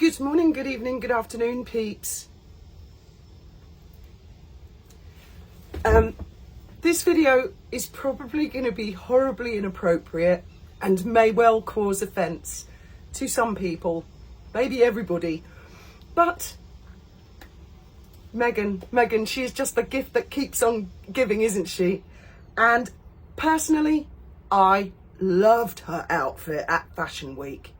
Good morning, good evening, good afternoon, peeps. This video is probably going to be horribly inappropriate and may well cause offence to some people, maybe everybody. But Megan, she is just the gift that keeps on giving, isn't she? And personally, I loved her outfit at Fashion Week.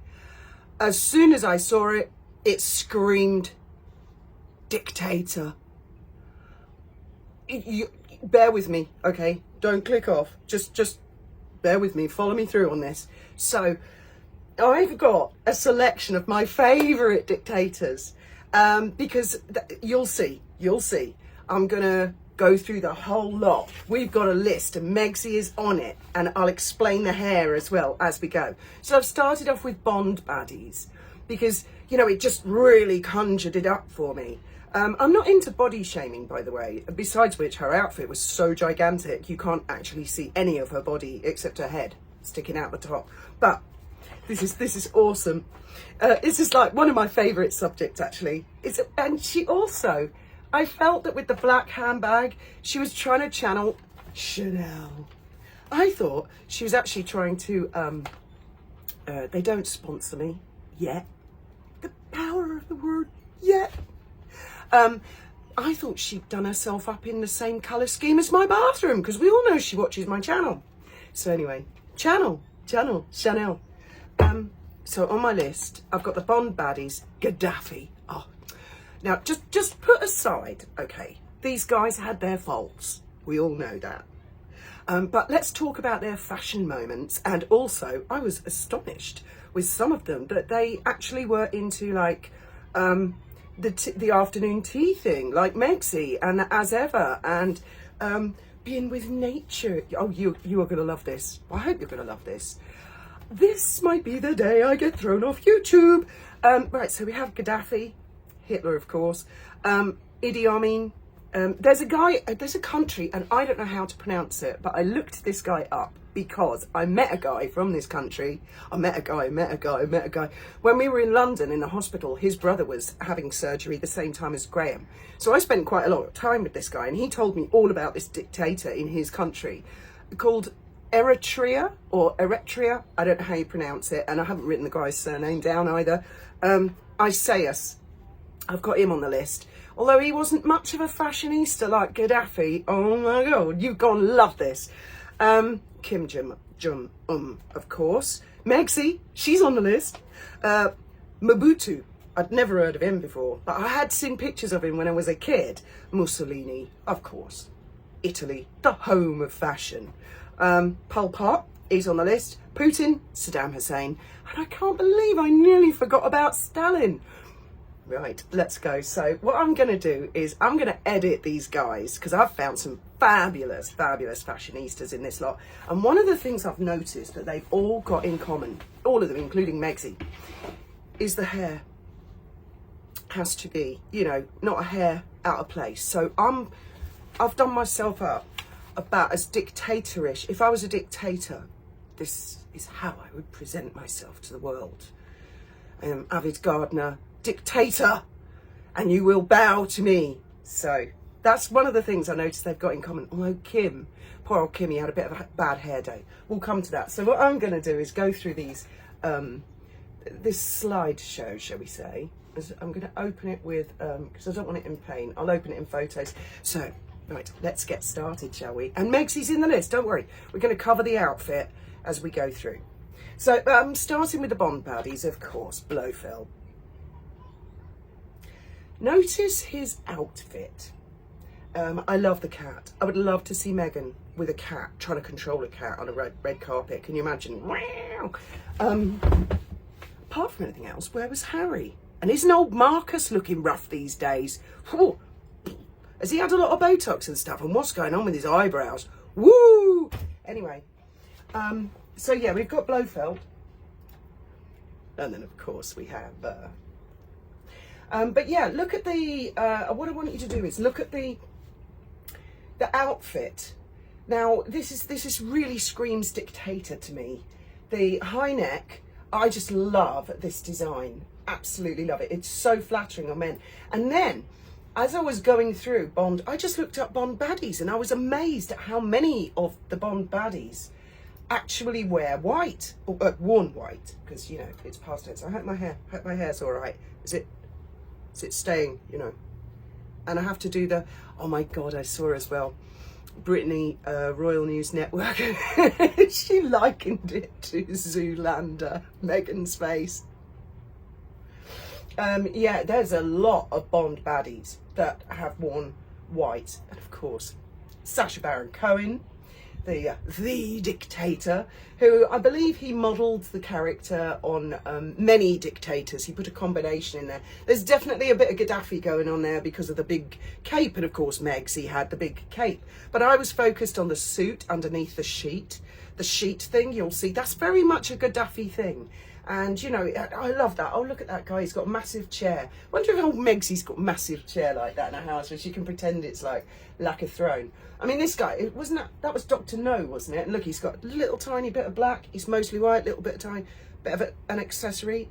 As soon as I saw it, it screamed Dictator. Bear with me, okay? Don't click off. Just bear with me. Follow me through on this. So, I've got a selection of my favourite dictators because you'll see. I'm going to go through the whole lot. We've got a list and Megsy is on it, and I'll explain the hair as well as we go. So I've started off with Bond baddies because, you know, it just really conjured it up for me. I'm not into body shaming, by the way, besides which her outfit was so gigantic you can't actually see any of her body except her head sticking out the top. But this is awesome. This is like one of my favourite subjects, actually. And she also, I felt that with the black handbag, she was trying to channel Chanel. I thought she was actually trying to, they don't sponsor me yet. The power of the word yet. I thought she'd done herself up in the same colour scheme as my bathroom, because we all know she watches my channel. So anyway, Chanel. So on my list, I've got the Bond baddies, Gaddafi. Oh, now just put aside, okay, these guys had their faults. We all know that. But let's talk about their fashion moments. And also, I was astonished with some of them that they actually were into like the afternoon tea thing, like Megsy and As Ever, and being with nature. Oh, you are going to love this. I hope you're going to love this. This might be the day I get thrown off YouTube. Right, so we have Gaddafi, Hitler, of course, Idi Amin. There's a country, and I don't know how to pronounce it, but I looked this guy up because I met a guy from this country. I met a guy. When we were in London in the hospital, his brother was having surgery the same time as Graham. So I spent quite a lot of time with this guy, and he told me all about this dictator in his country called Eritrea. I don't know how you pronounce it, and I haven't written the guy's surname down either. Isaias. I've got him on the list. Although he wasn't much of a fashionista like Gaddafi. Oh my God, you're going to love this. Kim Jong-un, of course. Megsy, she's on the list. Mobutu, I'd never heard of him before, but I had seen pictures of him when I was a kid. Mussolini, of course. Italy, the home of fashion. Pol Pot, he's on the list. Putin, Saddam Hussein. And I can't believe I nearly forgot about Stalin. Right, let's go. So what I'm going to do is I'm going to edit these guys because I've found some fabulous fashionistas in this lot. And one of the things I've noticed that they've all got in common, all of them, including Megsy, is the hair. Has to be, you know, not a hair out of place. So I've done myself up about as dictatorish. If I was a dictator, this is how I would present myself to the world. I am Avid gardener, Dictator, and you will bow to me. So that's one of the things I noticed they've got in common. Although Kim, poor old Kimmy, had a bit of a bad hair day. We'll come to that. So what I'm going to do is go through these, this slideshow, shall we say. I'm going to open it with, because I don't want it in paint, I'll open it in photos. So, right, let's get started, shall we? And Megsy's in the list, don't worry. We're going to cover the outfit as we go through. So, starting with the Bond baddies, of course, Blofeld. Notice his outfit. I love the cat. I would love to see Meghan with a cat, trying to control a cat on a red carpet. Can you imagine? Apart from anything else, where was Harry? And isn't old Marcus looking rough these days? Whew. Has he had a lot of Botox and stuff? And what's going on with his eyebrows? Woo! Anyway, so yeah, we've got Blofeld. And then, of course, we have... but yeah, look at the, what I want you to do is look at the outfit. Now, this really screams Dictator to me. The high neck, I just love this design. Absolutely love it. It's so flattering on men. And then, as I was going through Bond, I just looked up Bond baddies, and I was amazed at how many of the Bond baddies actually wear white, or worn white, because, you know, it's past tense. I hope my hair's all right. Is it staying, you know? And I have to do the, oh my God, I saw as well, Brittany, Royal News Network, she likened it to Zoolander, Meghan's face. Yeah, there's a lot of Bond baddies that have worn white. And of course, Sacha Baron Cohen, the Dictator, who I believe he modelled the character on many dictators. He put a combination in there. There's definitely a bit of Gaddafi going on there because of the big cape, and of course Megsy had the big cape. But I was focused on the suit underneath the sheet thing. You'll see that's very much a Gaddafi thing. And, you know, I love that. Oh, look at that guy. He's got a massive chair. Wonder if old Megsy's got a massive chair like that in her house where she can pretend it's like a throne. I mean, this guy, that was Dr. No, wasn't it? And look, he's got a little tiny bit of black. He's mostly white, little bit of bit of an accessory.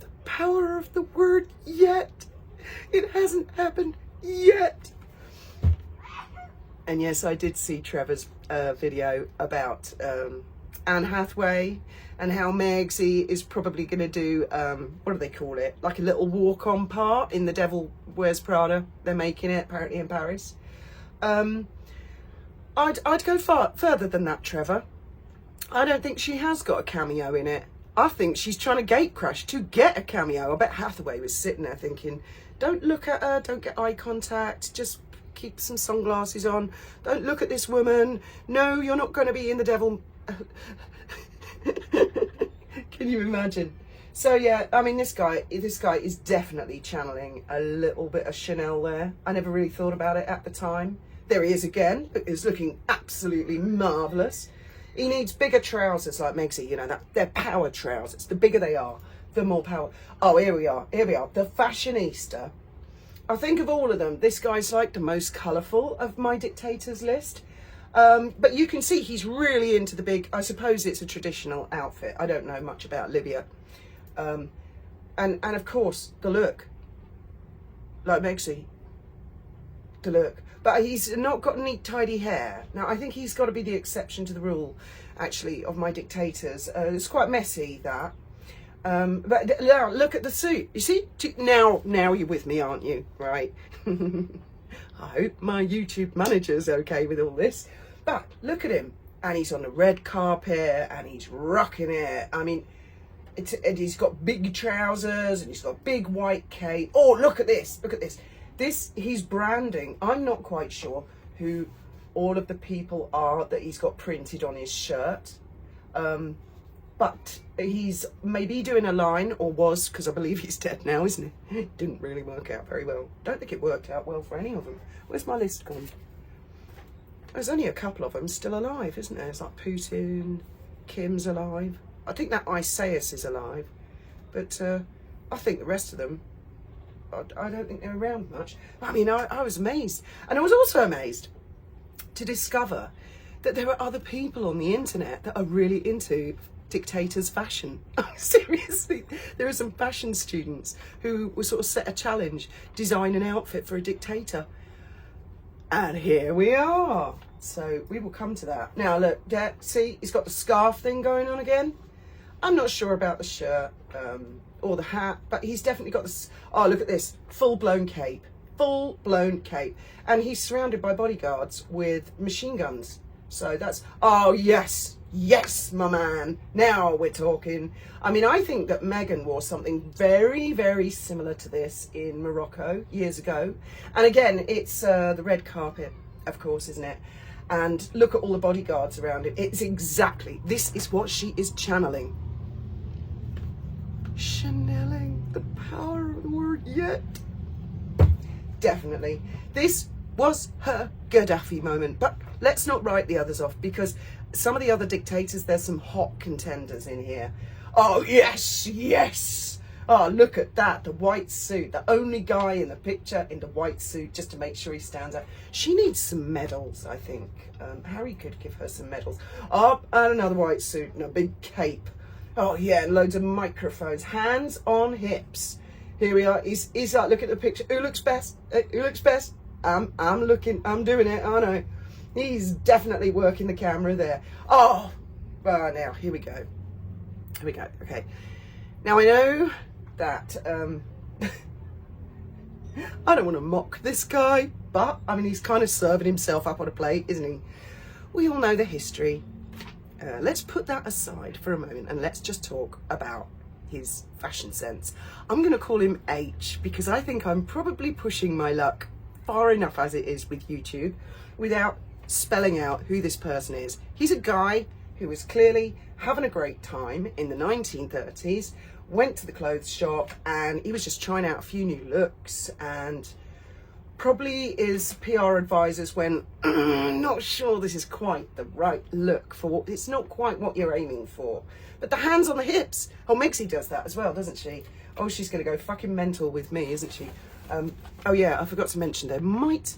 The power of the word yet. It hasn't happened yet. And yes, I did see Trevor's video about Anne Hathaway, and how Megsy is probably going to do, what do they call it? Like a little walk-on part in The Devil Wears Prada. They're making it, apparently, in Paris. I'd go further than that, Trevor. I don't think she has got a cameo in it. I think she's trying to gate crash to get a cameo. I bet Hathaway was sitting there thinking, don't look at her, don't get eye contact, just keep some sunglasses on. Don't look at this woman. No, you're not going to be in The Devil... Can you imagine? So yeah, I mean, this guy is definitely channeling a little bit of Chanel there. I never really thought about it at the time. There he is again. He's looking absolutely marvellous. He needs bigger trousers like Megsy, you know, they're power trousers. The bigger they are, the more power. Oh, here we are. The fashionista. I think of all of them, this guy's like the most colourful of my dictators list. But you can see he's really into the big, I suppose it's a traditional outfit. I don't know much about Libya. And of course, the look. Like Megsy. The look. But he's not got neat, tidy hair. Now, I think he's got to be the exception to the rule, actually, of my dictators. It's quite messy, that. But now, look at the suit. You see? Now you're with me, aren't you? Right. I hope my YouTube manager's okay with all this. But look at him. And he's on the red carpet and he's rocking it. I mean, and he's got big trousers and he's got big white cape. Oh, look at this. Look at this. He's branding. I'm not quite sure who all of the people are that he's got printed on his shirt. But he's maybe doing a line, or was, because I believe he's dead now, isn't he? It didn't really work out very well. Don't think it worked out well for any of them. Where's my list gone? There's only a couple of them still alive, isn't there? It's like Putin, Kim's alive. I think that Isaias is alive. But I think the rest of them, I don't think they're around much. I mean, I was amazed. And I was also amazed to discover that there are other people on the internet that are really into dictators fashion. Seriously, there are some fashion students who were sort of set a challenge, design an outfit for a dictator. And here we are. So we will come to that. Now look, there, see, he's got the scarf thing going on again. I'm not sure about the shirt or the hat, but he's definitely got this. Oh, look at this, full-blown cape. Full-blown cape. And he's surrounded by bodyguards with machine guns. So that's, oh yes, yes, my man. Now we're talking. I mean, I think that Meghan wore something very, very similar to this in Morocco years ago. And again, it's the red carpet, of course, isn't it? And look at all the bodyguards around it. It's exactly, this is what she is channeling. Channeling, the power of the word yet. Definitely. This was her Gaddafi moment. But let's not write the others off, because some of the other dictators, there's some hot contenders in here. Oh, yes, yes. Oh, look at that, the white suit. The only guy in the picture in the white suit, just to make sure he stands out. She needs some medals, I think. Harry could give her some medals. Oh, and another white suit and a big cape. Oh yeah, and loads of microphones. Hands on hips. Here we are. He's like, look at the picture. Who looks best? Who looks best? I'm looking. I'm doing it. I know. He's definitely working the camera there. Oh, now here we go. Here we go. Okay. Now I know that I don't want to mock this guy, but I mean he's kind of serving himself up on a plate, isn't he? We all know the history. Let's put that aside for a moment and let's just talk about his fashion sense. I'm going to call him H because I think I'm probably pushing my luck far enough as it is with YouTube without spelling out who this person is. He's a guy who was clearly having a great time in the 1930s, went to the clothes shop and he was just trying out a few new looks, and probably his PR advisors went, not sure this is quite the right look for what, it's not quite what you're aiming for. But the hands on the hips, oh, Megzy does that as well, doesn't she? Oh, she's going to go fucking mental with me, isn't she? Oh yeah, I forgot to mention there might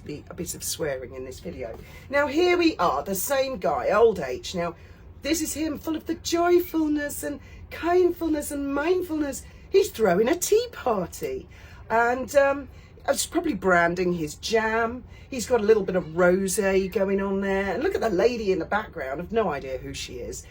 be a bit of swearing in this video. Now here we are, the same guy, old H. Now this is him, full of the joyfulness and kindfulness and mindfulness. He's throwing a tea party, and I was probably branding his jam. He's got a little bit of rosé going on there. And look at the lady in the background. I've no idea who she is.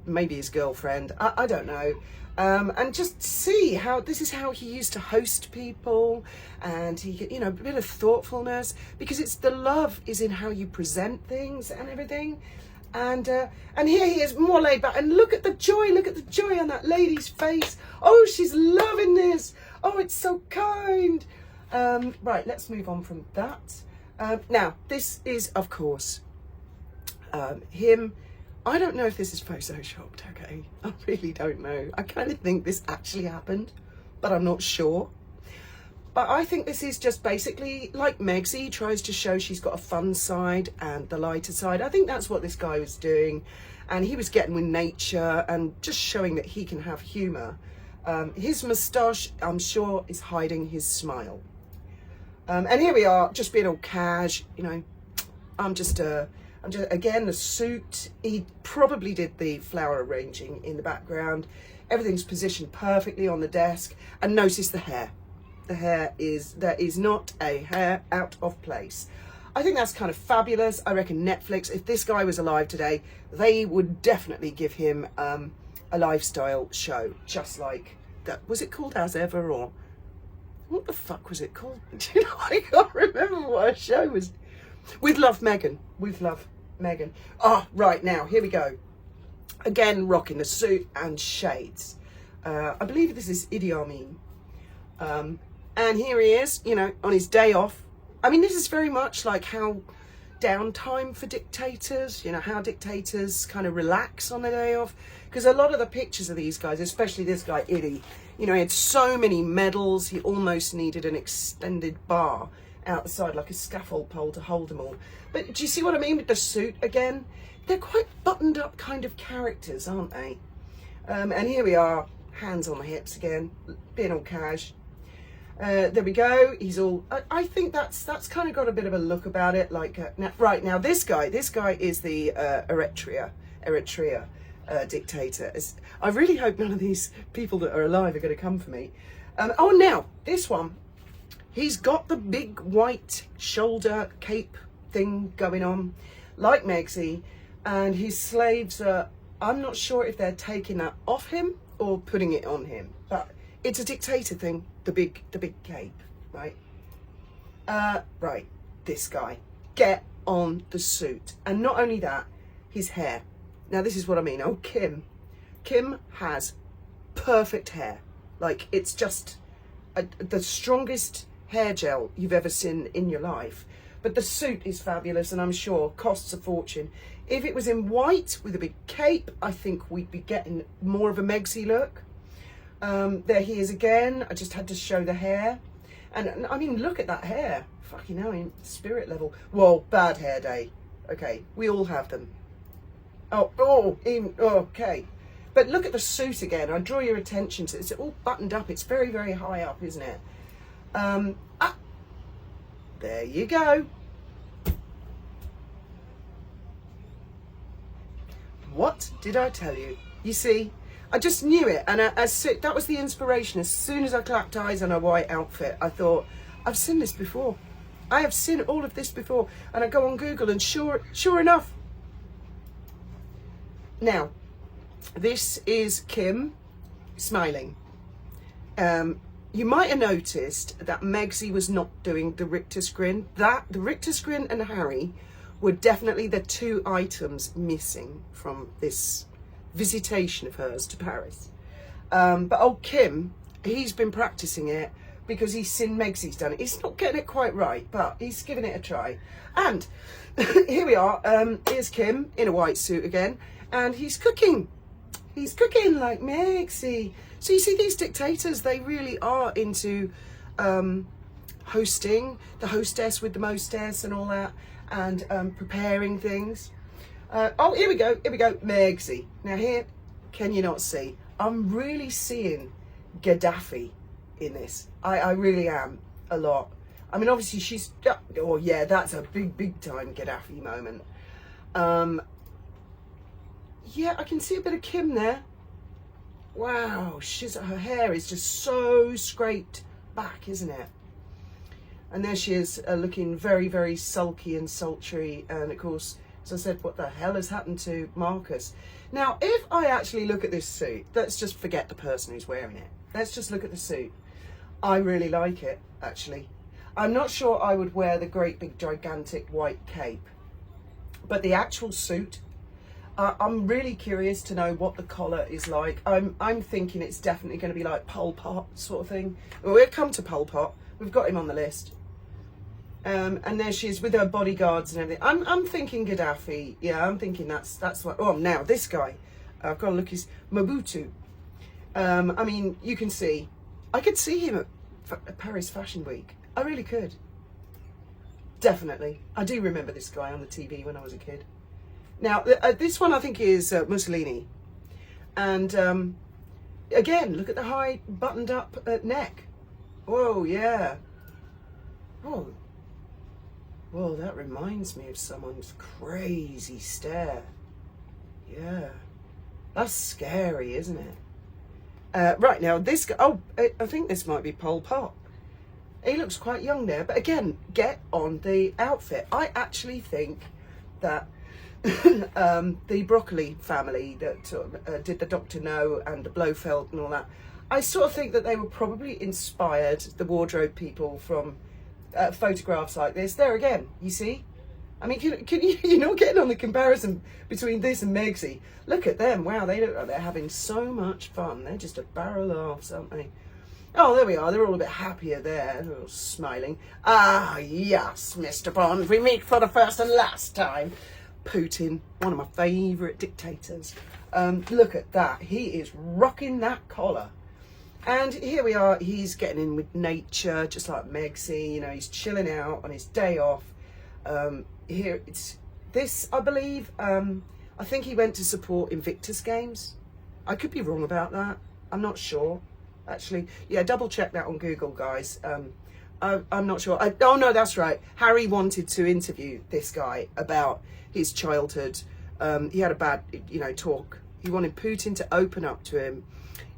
Maybe his girlfriend. I don't know. And just see how this is how he used to host people, and he, you know, a bit of thoughtfulness, because it's the love is in how you present things and everything. And here he is, more laid back, and look at the joy on that lady's face. Oh, she's loving this. Oh, it's so kind. Right, let's move on from that. Now, this is, of course, him. I don't know if this is photoshopped, okay? I really don't know. I kind of think this actually happened, but I'm not sure. But I think this is just basically like Megzy tries to show she's got a fun side and the lighter side. I think that's what this guy was doing. And he was getting with nature and just showing that he can have humour. His moustache, I'm sure, is hiding his smile. And here we are, just being all cash, you know. I'm just again, the suit. He probably did the flower arranging in the background. Everything's positioned perfectly on the desk. And notice the hair. The hair is, there is not a hair out of place. I think that's kind of fabulous. I reckon Netflix, if this guy was alive today, they would definitely give him a lifestyle show, just like that. Was it called As Ever, or what the fuck was it called? Do you know, I can't remember what our show was. With Love, Megan. With Love, Megan. Ah, right, now, here we go. Again, rocking the suit and shades. I believe this is Idi Amin. And here he is, you know, on his day off. I mean, this is very much like how downtime for dictators, you know, how dictators kind of relax on their day off. Because a lot of the pictures of these guys, especially this guy, Idi, you know, he had so many medals, he almost needed an extended bar out the side, like a scaffold pole to hold them all. But do you see what I mean with the suit again? They're quite buttoned up kind of characters, aren't they? And here we are, hands on the hips again, being all cash. There we go. He's all. I think that's kind of got a bit of a look about it. Like right now, this guy is the Eritrea dictator. I really hope none of these people that are alive are going to come for me. Oh, now this one, he's got the big white shoulder cape thing going on, like Megzy, and his slaves are. I'm not sure if they're taking that off him or putting it on him, but it's a dictator thing. The big cape, right? Right, this guy. Get on the suit. And not only that, his hair. Now this is what I mean. Oh, Kim. Kim has perfect hair. Like, it's just the strongest hair gel you've ever seen in your life. But the suit is fabulous, and I'm sure costs a fortune. If it was in white with a big cape, I think we'd be getting more of a Megzy look. There he is again. I just had to show the hair. And I mean, look at that hair. Fucking hell, in spirit level. Whoa, bad hair day. Okay, we all have them. Okay. But look at the suit again. I draw your attention to it. It's all buttoned up. It's very, very high up, isn't it? There you go. What did I tell you? You see, I just knew it, and that was the inspiration. As soon as I clapped eyes on a white outfit, I thought, I've seen this before. I have seen all of this before. And I go on Google, and sure enough. Now, this is Kim smiling. You might have noticed that Megsy was not doing the Richter screen. The Richter screen and Harry were definitely the two items missing from this visitation of hers to Paris. But old Kim, he's been practicing it because he's seen Megsy's done it. He's not getting it quite right, but he's giving it a try. And here we are. Here's Kim in a white suit again, and he's cooking. He's cooking like Megsy. So you see, these dictators, they really are into hosting, the hostess with the mostess and all that, and preparing things. Oh, here we go, Megsy. Now here, can you not see? I'm really seeing Gaddafi in this. I really am, a lot. I mean, obviously she's, oh yeah, that's a big time Gaddafi moment. Yeah, I can see a bit of Kim there. Wow, her hair is just so scraped back, isn't it? And there she is, looking very, very sulky and sultry. And of course, as I said, what the hell has happened to Marcus? Now, if I actually look at this suit, let's just forget the person who's wearing it. Let's just look at the suit. I really like it, actually. I'm not sure I would wear the great big gigantic white cape, but the actual suit, I'm really curious to know what the collar is like. I'm thinking it's definitely going to be like Pol Pot sort of thing. Well, we'll come to Pol Pot. We've got him on the list. And there she is with her bodyguards and everything. I'm thinking Gaddafi. Yeah, I'm thinking that's what. Oh, now this guy, I've got to look. He's Mobutu. I mean, you can see. I could see him at Paris Fashion Week. I really could. Definitely. I do remember this guy on the TV when I was a kid. Now, this one I think is Mussolini. And again, look at the high buttoned up neck. Whoa, yeah. Oh. Whoa, that reminds me of someone's crazy stare. Yeah. That's scary, isn't it? Right, now this guy, oh, I think this might be Pol Pot. He looks quite young there, but again, get on the outfit. I actually think that the Broccoli family that did the Dr. No and the Blofeld and all that, I sort of think that they were probably inspired, the wardrobe people, from photographs like this. There again, you see? I mean, can you, you're not getting on the comparison between this and Megsy. Look at them. Wow, they look like they're having so much fun. They're just a barrel of laughs, aren't they? Oh, there we are. They're all a bit happier there. They're all smiling. Ah, yes, Mr. Bond. We meet for the first and last time. Putin, one of my favourite dictators. Look at that. He is rocking that collar. And here we are. He's getting in with nature, just like Megsy. You know, he's chilling out on his day off. Here, it's this, I believe. I think he went to support Invictus Games. I could be wrong about that. I'm not sure, actually. Yeah, double check that on Google, guys. I'm not sure. Oh, no, that's right. Harry wanted to interview this guy about his childhood. He had a bad, talk. He wanted Putin to open up to him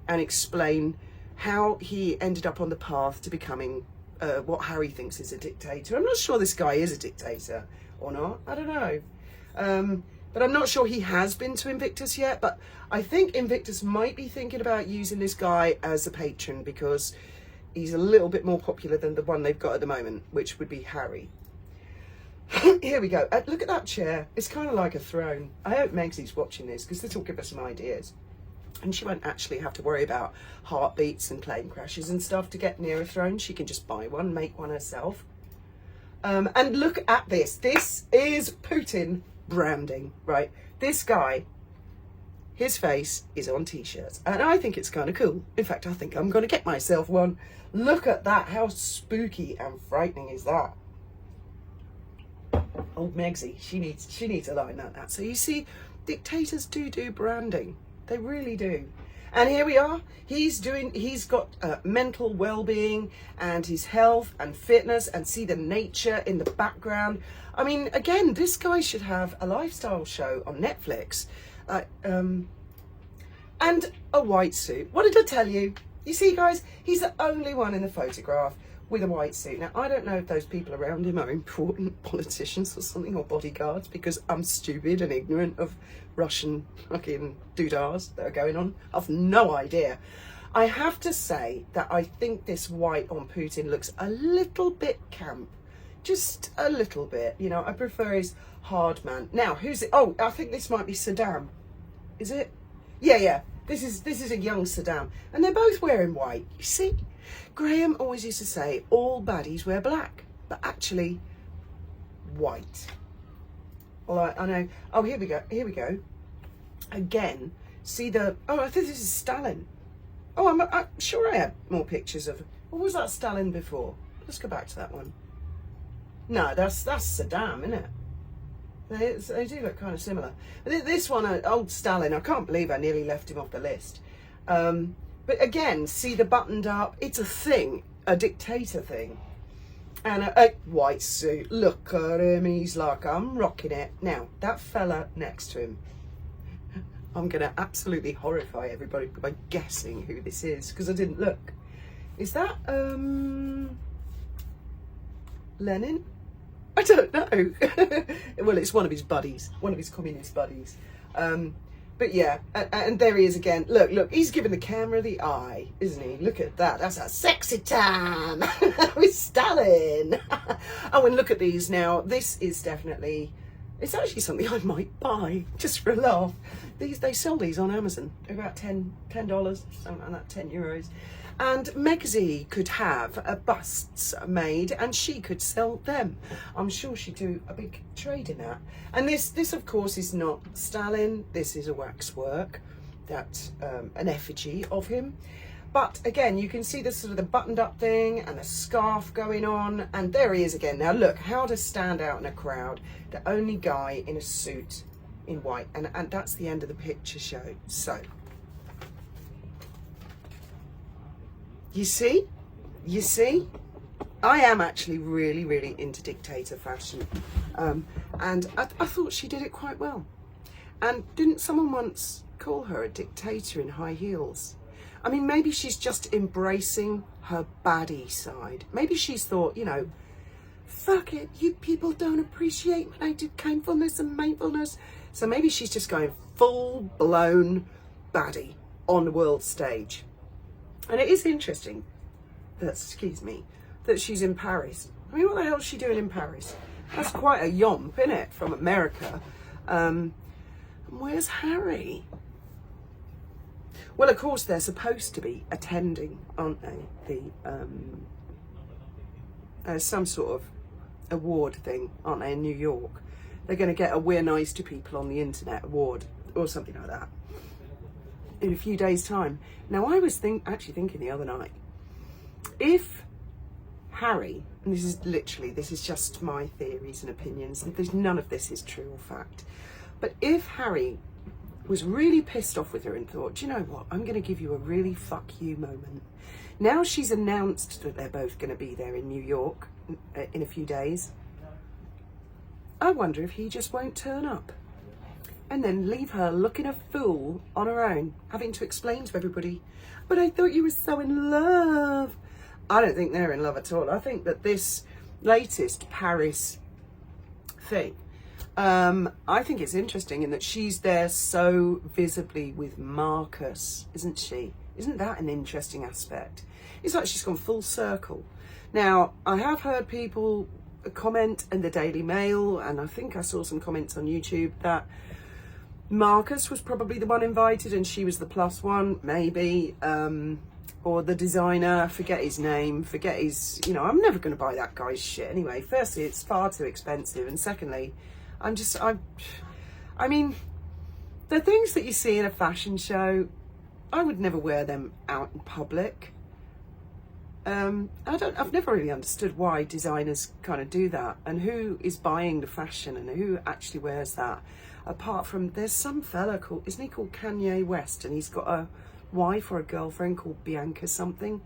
and explain how he ended up on the path to becoming what Harry thinks is a dictator. I'm not sure this guy is a dictator or not. I don't know. But I'm not sure he has been to Invictus yet. But I think Invictus might be thinking about using this guy as a patron because he's a little bit more popular than the one they've got at the moment, which would be Harry. Here we go. Look at that chair. It's kind of like a throne. I hope Megsy's watching this because this will give us some ideas. And she won't actually have to worry about heartbeats and plane crashes and stuff to get near a throne. She can just buy one, make one herself. And look at this. This is Putin branding, right? This guy, his face is on t-shirts. And I think it's kind of cool. In fact, I think I'm going to get myself one. Look at that. How spooky and frightening is that? Old Megsy, she needs a line like that. So you see, dictators do branding. They really do. And here we are. He's got mental well-being and his health and fitness, and see the nature in the background. I mean, again, this guy should have a lifestyle show on Netflix. and a white suit. What did I tell you? You see, guys, he's the only one in the photograph with a white suit. Now, I don't know if those people around him are important politicians or something, or bodyguards, because I'm stupid and ignorant of Russian fucking doodahs that are going on. I've no idea. I have to say that I think this white on Putin looks a little bit camp. Just a little bit. You know, I prefer his hard man. Now, who's it? Oh, I think this might be Saddam. Is it? Yeah. This is a young Saddam. And they're both wearing white. You see? Graham always used to say, all baddies wear black. But actually, white. Well, I know. Oh, here we go. Again, see the... Oh, I think this is Stalin. Oh, I'm sure I had more pictures of... What was that Stalin before? Let's go back to that one. No, that's Saddam, isn't it? They do look kind of similar. But this one, old Stalin, I can't believe I nearly left him off the list. But again, see the buttoned up. It's a thing, a dictator thing. And a white suit. Look at him, he's like, I'm rocking it. Now, that fella next to him, I'm going to absolutely horrify everybody by guessing who this is, because I didn't look. Is that Lenin? I don't know. Well, it's one of his buddies, one of his communist buddies. But yeah, and there he is again. Look, he's giving the camera the eye, isn't he? Look at that. That's a sexy time with Stalin. Oh, and look at these now. This is definitely... It's actually something I might buy, just for a laugh. They sell these on Amazon. They're about $10, something like that, 10 euros. And Megzi could have busts made and she could sell them. I'm sure she'd do a big trade in that. And this of course is not Stalin. This is a waxwork, that an effigy of him. But again, you can see the sort of the buttoned up thing and the scarf going on. And there he is again. Now look, how to stand out in a crowd. The only guy in a suit in white. And that's the end of the picture show. So, you see? I am actually really, really into dictator fashion. And I thought she did it quite well. And didn't someone once call her a dictator in high heels? I mean, maybe she's just embracing her baddie side. Maybe she's thought, you know, fuck it, you people don't appreciate when I do kindfulness and mindfulness. So maybe she's just going full-blown baddie on the world stage. And it is interesting that, that she's in Paris. I mean, what the hell is she doing in Paris? That's quite a yomp, isn't it, from America? And where's Harry? Well, of course, they're supposed to be attending, aren't they? Some sort of award thing, aren't they, in New York? They're going to get a We're Nice to People on the Internet award or something like that in a few days' time. Now, I was actually thinking the other night, if Harry, and this is just my theories and opinions, and none of this is true or fact, but if Harry was really pissed off with her and thought, do you know what, I'm going to give you a really fuck you moment. Now she's announced that they're both going to be there in New York in a few days. I wonder if he just won't turn up and then leave her looking a fool on her own, having to explain to everybody, but I thought you were so in love. I don't think they're in love at all. I think that this latest Paris thing, I think it's interesting in that she's there so visibly with Marcus, isn't she? Isn't that an interesting aspect? It's like she's gone full circle. Now, I have heard people comment in the Daily Mail, and I think I saw some comments on YouTube, that Marcus was probably the one invited and she was the plus one, maybe. Or the designer, forget his name, forget his, you know, I'm never going to buy that guy's shit anyway. Firstly, it's far too expensive. And secondly, I mean, the things that you see in a fashion show, I would never wear them out in public. I've never really understood why designers kind of do that, and who is buying the fashion and who actually wears that. Apart from, there's some fella called, isn't he called Kanye West, and he's got a wife or a girlfriend called Bianca something,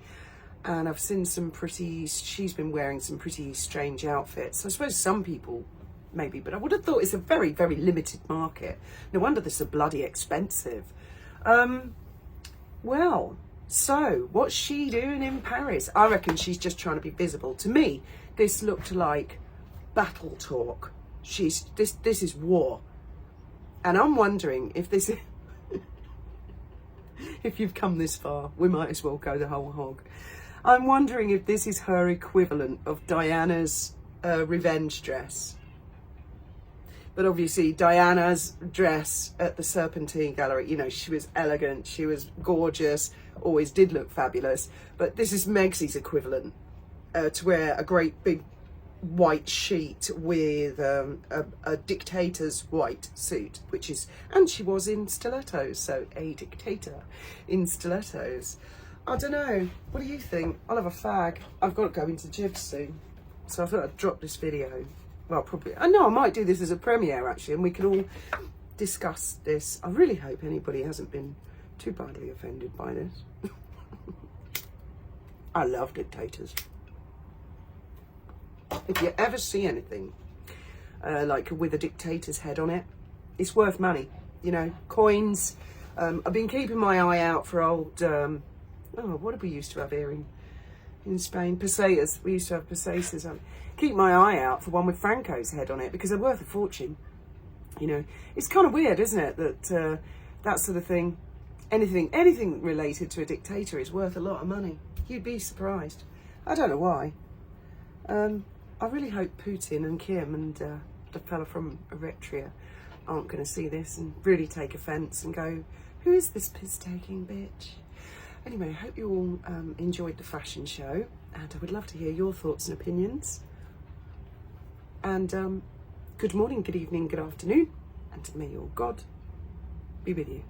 and I've seen she's been wearing some pretty strange outfits. I suppose some people maybe, but I would have thought it's a very, very limited market. No wonder this is bloody expensive. Well, so what's she doing in Paris? I reckon she's just trying to be visible. To me, this looked like battle talk. This is war. And I'm wondering if this is... if you've come this far, we might as well go the whole hog. I'm wondering if this is her equivalent of Diana's revenge dress. But obviously Diana's dress at the Serpentine Gallery, you know, she was elegant, she was gorgeous, always did look fabulous. But this is Megsy's equivalent, to wear a great big white sheet with a dictator's white suit, which is, and she was in stilettos, so a dictator in stilettos. I don't know, what do you think? I'll have a fag. I've got to go into Jibs soon, so I thought I'd drop this video. Well, probably, I know I might do this as a premiere actually, and we can all discuss this. I really hope anybody hasn't been too badly offended by this. I love Dictators. If you ever see anything like with a dictator's head on it, it's worth money. You know, coins. I've been keeping my eye out for old, what did we used to have here in Spain? Pesetas. We used to have pesetas. Keep my eye out for one with Franco's head on it because they're worth a fortune. You know, it's kind of weird, isn't it, that that sort of thing, anything related to a dictator is worth a lot of money. You'd be surprised. I don't know why. I really hope Putin and Kim and the fella from Eritrea aren't going to see this and really take offence and go, who is this piss-taking bitch? Anyway, I hope you all enjoyed the fashion show, and I would love to hear your thoughts and opinions. And good morning, good evening, good afternoon, and may your God be with you.